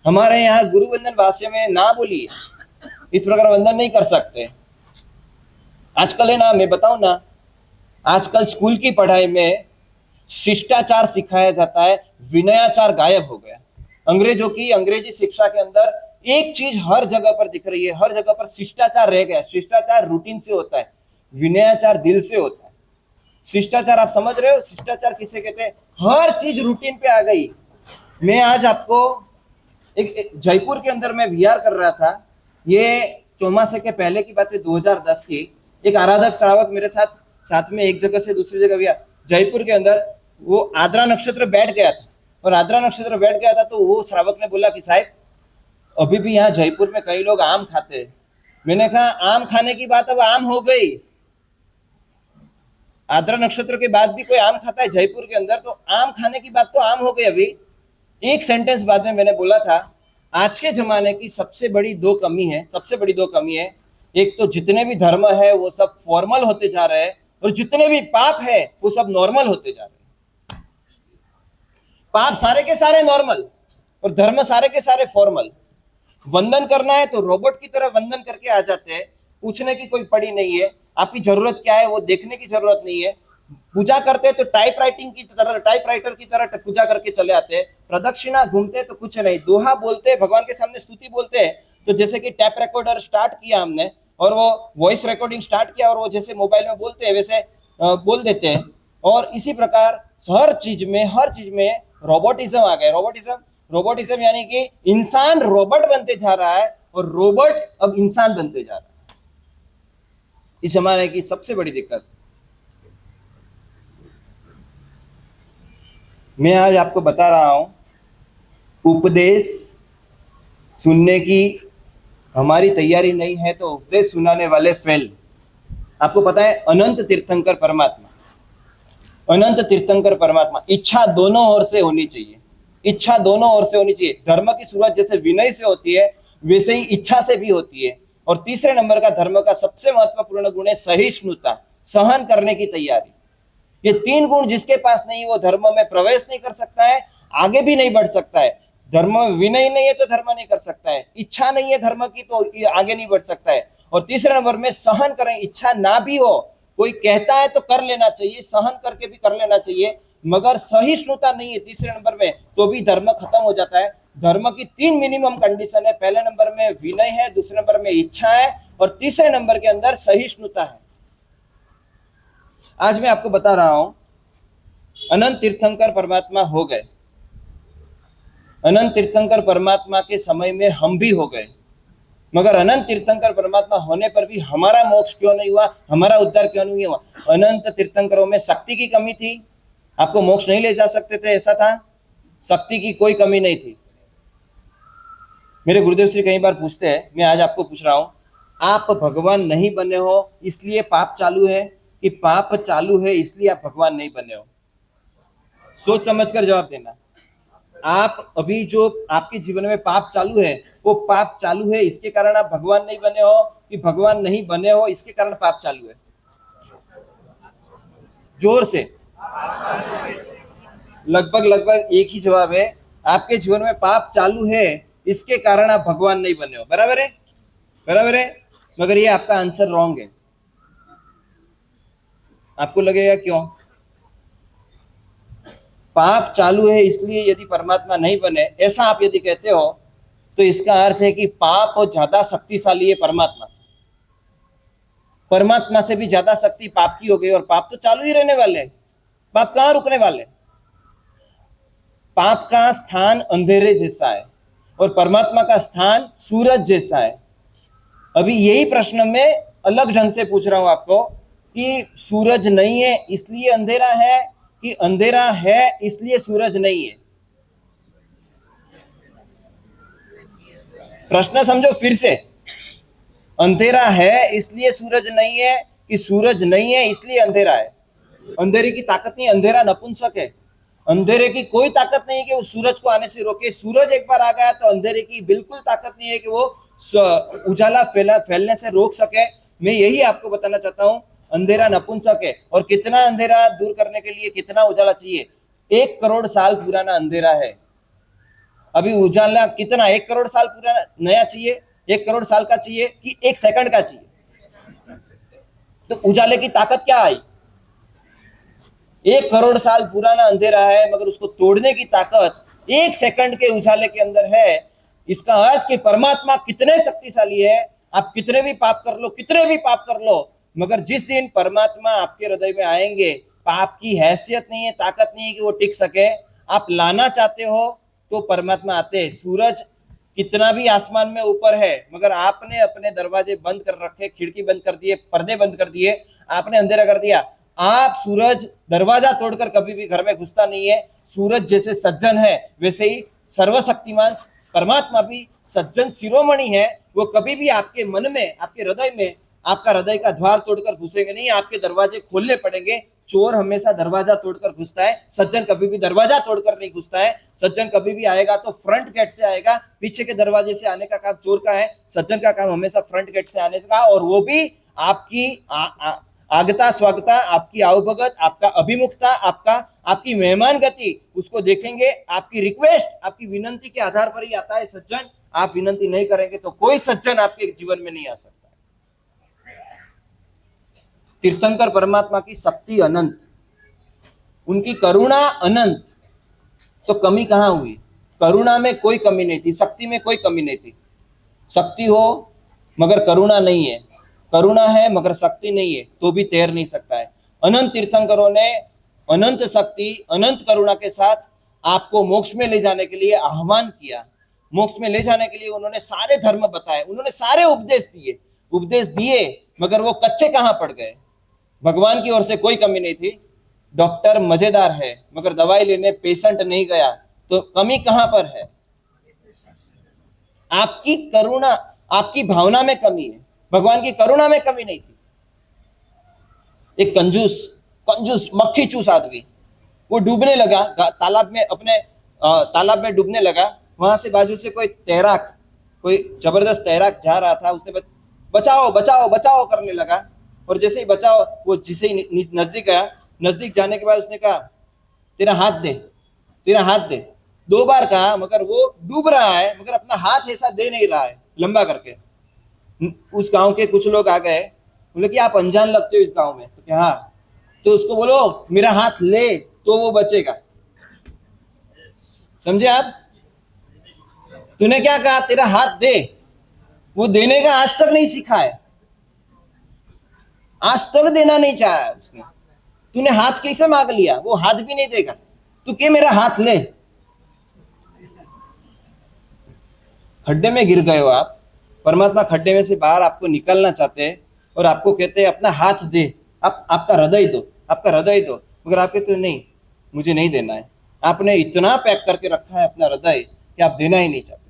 हमारे यहाँ गुरु वंदन भाष्य में ना बोलिए, इस प्रकार वंदन नहीं कर सकते। आजकल है ना, मैं बताऊं ना, आजकल स्कूल की पढ़ाई में शिष्टाचार सिखाया जाता है, विनयाचार गायब हो गया। अंग्रेजों की अंग्रेजी शिक्षा के अंदर एक चीज हर जगह पर दिख रही है, हर जगह पर शिष्टाचार रह गया। शिष्टाचार रूटीन से होता है, विनयाचार दिल से होता है। शिष्टाचार आप समझ रहे हो, शिष्टाचार किसे कहते हैं? हर चीज रूटीन पे आ गई। मैं आज आपको एक जयपुर के अंदर मैं वीआर कर रहा था, ये चौमासे के पहले की बात है, 2010 की। एक आराधक श्रावक मेरे साथ साथ में एक जगह से दूसरी जगह गया, जयपुर के अंदर। वो आद्रा नक्षत्र बैठ गया था, और आद्रा नक्षत्र बैठ गया था तो वो श्रावक ने बोला कि साहब, अभी भी यहाँ जयपुर में कई लोग आम खाते हैं। मैंने कहा आम खाने की बात अब आम हो गई, आद्रा नक्षत्र के बाद भी कोई आम खाता है जयपुर के अंदर, तो आम खाने की बात तो आम हो गई। अभी एक सेंटेंस बाद में मैंने बोला था, आज के जमाने की सबसे बड़ी दो कमी है, सबसे बड़ी दो कमी है। एक तो जितने भी धर्म है वो सब फॉर्मल होते जा रहे हैं, और जितने भी पाप है वो सब नॉर्मल होते जा रहे हैं। पाप सारे के सारे नॉर्मल, और धर्म सारे के सारे फॉर्मल। वंदन करना है तो रोबोट की तरह वंदन करके आ जाते हैं, पूछने की कोई पड़ी नहीं है, आपकी जरूरत क्या है वो देखने की जरूरत नहीं है। पूजा करते हैं तो टाइपराइटिंग की तरह, टाइपराइटर की तरह पूजा करके चले आते हैं। प्रदक्षिणा घूमते तो कुछ नहीं, दोहा बोलते, भगवान के सामने स्तुति बोलते हैं। तो जैसे कि टैप रिकॉर्डर स्टार्ट किया हमने, और वो वॉइस रिकॉर्डिंग स्टार्ट किया, और वो जैसे मोबाइल में बोलते हैं वैसे बोल देते हैं। और इसी प्रकार हर चीज में रोबोटिज्म आ गया। रोबोटिज्म यानी कि इंसान रोबोट बनते जा रहा है, और रोबोट अब इंसान बनते जा रहा है। इस जमाने की सबसे बड़ी दिक्कत। मैं आज आपको बता रहा हूं, उपदेश सुनने की हमारी तैयारी नहीं है तो उपदेश सुनाने वाले फेल। आपको पता है, अनंत तीर्थंकर परमात्मा, अनंत तीर्थंकर परमात्मा, इच्छा दोनों ओर से होनी चाहिए, इच्छा दोनों ओर से होनी चाहिए। धर्म की शुरुआत जैसे विनय से होती है, वैसे ही इच्छा से भी होती है। और तीसरे नंबर का धर्म का सबसे महत्वपूर्ण गुण है सहिष्णुता, सहन करने की तैयारी। ये तीन गुण जिसके पास नहीं, वो धर्म में प्रवेश नहीं कर सकता है, आगे भी नहीं बढ़ सकता है। धर्म में विनय नहीं है तो धर्म नहीं कर सकता है, इच्छा नहीं है धर्म की तो आगे नहीं बढ़ सकता है। और तीसरे नंबर में सहन करें, इच्छा ना भी हो, कोई कहता है तो कर लेना चाहिए, सहन करके भी कर लेना चाहिए, मगर सहिष्णुता नहीं है तीसरे नंबर में, तो भी धर्म खत्म हो जाता है। धर्म की तीन मिनिमम कंडीशन है, पहले नंबर में विनय है, दूसरे नंबर में इच्छा है, और तीसरे नंबर के अंदर सहिष्णुता है। आज मैं आपको बता रहा हूं, अनंत तीर्थंकर परमात्मा हो गए, अनंत तीर्थंकर परमात्मा के समय में हम भी हो गए, मगर अनंत तीर्थंकर परमात्मा होने पर भी हमारा मोक्ष क्यों नहीं हुआ, हमारा उद्धार क्यों नहीं हुआ? अनंत तीर्थंकरों में शक्ति की कमी थी, आपको मोक्ष नहीं ले जा सकते थे, ऐसा था? शक्ति की कोई कमी नहीं थी। मेरे गुरुदेव श्री कई बार पूछते हैं, मैं आज आपको पूछ रहा हूं, आप भगवान नहीं बने हो इसलिए पाप चालू है, कि पाप चालू है इसलिए आप भगवान नहीं बने हो? सोच समझकर जवाब देना। आप अभी जो आपके जीवन में पाप चालू है, वो पाप चालू है इसके कारण आप भगवान नहीं बने हो, कि भगवान नहीं बने हो इसके कारण पाप चालू है? जोर से। लगभग लगभग एक ही जवाब है, आपके जीवन में पाप चालू है इसके कारण आप भगवान नहीं बने हो। बराबर है, बराबर है। मगर ये आपका आंसर रॉन्ग है। आपको लगेगा क्यों? पाप चालू है इसलिए यदि परमात्मा नहीं बने, ऐसा आप यदि कहते हो, तो इसका अर्थ है कि पाप ज्यादा शक्तिशाली है परमात्मा से, परमात्मा से भी ज्यादा शक्ति पाप की हो गई, और पाप तो चालू ही रहने वाले, पाप कहां रुकने वाले? पाप का स्थान अंधेरे जैसा है, और परमात्मा का स्थान सूरज जैसा है। अभी यही प्रश्न मैं अलग ढंग से पूछ रहा हूं आपको, कि सूरज नहीं है इसलिए अंधेरा है, कि अंधेरा है इसलिए सूरज नहीं है? प्रश्न समझो फिर से, अंधेरा है इसलिए सूरज नहीं है, कि सूरज नहीं है इसलिए अंधेरा है? अंधेरे की ताकत नहीं, अंधेरा नपुंसक है। अंधेरे की कोई ताकत नहीं है कि वो सूरज को आने से रोके। सूरज एक बार आ गया तो अंधेरे की बिल्कुल ताकत नहीं है कि वो उजाला फैलने से रोक सके। मैं यही आपको बताना चाहता हूं, अंधेरा नपुंसक है, और कितना अंधेरा दूर करने के लिए कितना उजाला चाहिए? 1 करोड़ साल पुराना अंधेरा है। अभी उजाला कितना 1 करोड़ साल पूरा नया चाहिए, 1 करोड़ साल का चाहिए कि 1 सेकंड का चाहिए? तो उजाले की ताकत क्या आई? 1 करोड़ साल पुराना अंधेरा है मगर उसको तोड़ने की ताकत 1 सेकंड के उजाले के अंदर है। इसका अर्थ कि परमात्मा कितने शक्तिशाली है। आप कितने भी पाप कर लो, कितने भी पाप कर लो, मगर जिस दिन परमात्मा आपके हृदय में आएंगे, पाप की हैसियत नहीं है, ताकत नहीं है कि वो टिक सके। आप लाना चाहते हो तो परमात्मा आते हैं। सूरज कितना भी आसमान में ऊपर है, मगर आपने अपने दरवाजे बंद कर रखे, खिड़की बंद कर दिए, पर्दे बंद कर दिए, आपने अंधेरा कर दिया। आप सूरज दरवाजा तोड़कर कभी भी घर में घुसता नहीं है। सूरज जैसे सज्जन है, वैसे ही सर्वशक्तिमान परमात्मा भी सज्जन शिरोमणि है। वो कभी भी आपके मन में, आपके हृदय में, आपका हृदय का द्वार तोड़कर घुसेंगे नहीं, आपके दरवाजे खोलने पड़ेंगे। चोर हमेशा दरवाजा तोड़कर घुसता है, सज्जन कभी भी दरवाजा तोड़कर नहीं घुसता है। सज्जन कभी भी आएगा तो फ्रंट गेट से आएगा, पीछे के दरवाजे से आने का काम चोर का है। सज्जन का काम हमेशा फ्रंट गेट से आने का, और वो भी आपकी आगता स्वागता, आपकी आवभगत, आपका अभिमुखता, आपकी मेहमान गति, उसको देखेंगे। आपकी रिक्वेस्ट, आपकी विनंती के आधार पर ही आता है सज्जन। आप विनंती नहीं करेंगे तो कोई सज्जन आपके जीवन में नहीं आ सकता। तीर्थंकर परमात्मा की शक्ति अनंत, उनकी करुणा अनंत, तो कमी कहां हुई? करुणा में कोई कमी नहीं थी, शक्ति में कोई कमी नहीं थी। शक्ति हो मगर करुणा नहीं है, करुणा है मगर शक्ति नहीं है, तो भी तैर नहीं सकता है। अनंत तीर्थंकरों ने अनंत शक्ति, अनंत करुणा के साथ आपको मोक्ष में ले जाने के लिए आह्वान किया। मोक्ष में ले जाने के लिए उन्होंने सारे धर्म बताए, उन्होंने सारे उपदेश दिए, मगर वो कच्चे कहां पड़ गए? भगवान की ओर से कोई कमी नहीं थी। डॉक्टर मजेदार है मगर दवाई लेने पेशेंट नहीं गया, तो कमी कहां पर है? आपकी करुणा, आपकी भावना में कमी है, भगवान की करुणा में कमी नहीं थी। एक कंजूस मक्खी चूस आदमी, वो डूबने लगा तालाब में, अपने तालाब में डूबने लगा। वहां से बाजू से कोई जबरदस्त तैराक जा रहा था, उसने बचाओ बचाओ बचाओ करने लगा। और जैसे ही बचाओ, वो जिसे ही नजदीक गया, नजदीक जाने के बाद उसने कहा तेरा हाथ दे, तेरा हाथ दे। 2 बार कहा, मगर वो डूब रहा है, मगर अपना हाथ ऐसा दे नहीं रहा है लंबा करके। उस गांव के कुछ लोग आ गए, बोले कि आप अनजान लगते हो इस गांव में, तो क्या? हाँ। तो उसको बोलो मेरा हाथ ले तो वो बचेगा। समझे आप? तूने क्या कहा? तेरा हाथ दे। वो देने का आज तक नहीं सीखा है, आज तक देना नहीं चाहा उसने। तूने हाथ कैसे मांग लिया? वो हाथ भी नहीं देगा। तू के मेरा हाथ ले। खड्डे में गिर गए हो आप। परमात्मा खड्डे में से बाहर आपको निकलना चाहते हैं और आपको कहते हैं अपना हाथ दे, आपका हृदय दो, आपका हृदय दो, मगर आप कहते हो नहीं, मुझे नहीं देना है। आपने इतना पैक करके रखा है अपना हृदय कि आप देना ही नहीं चाहते।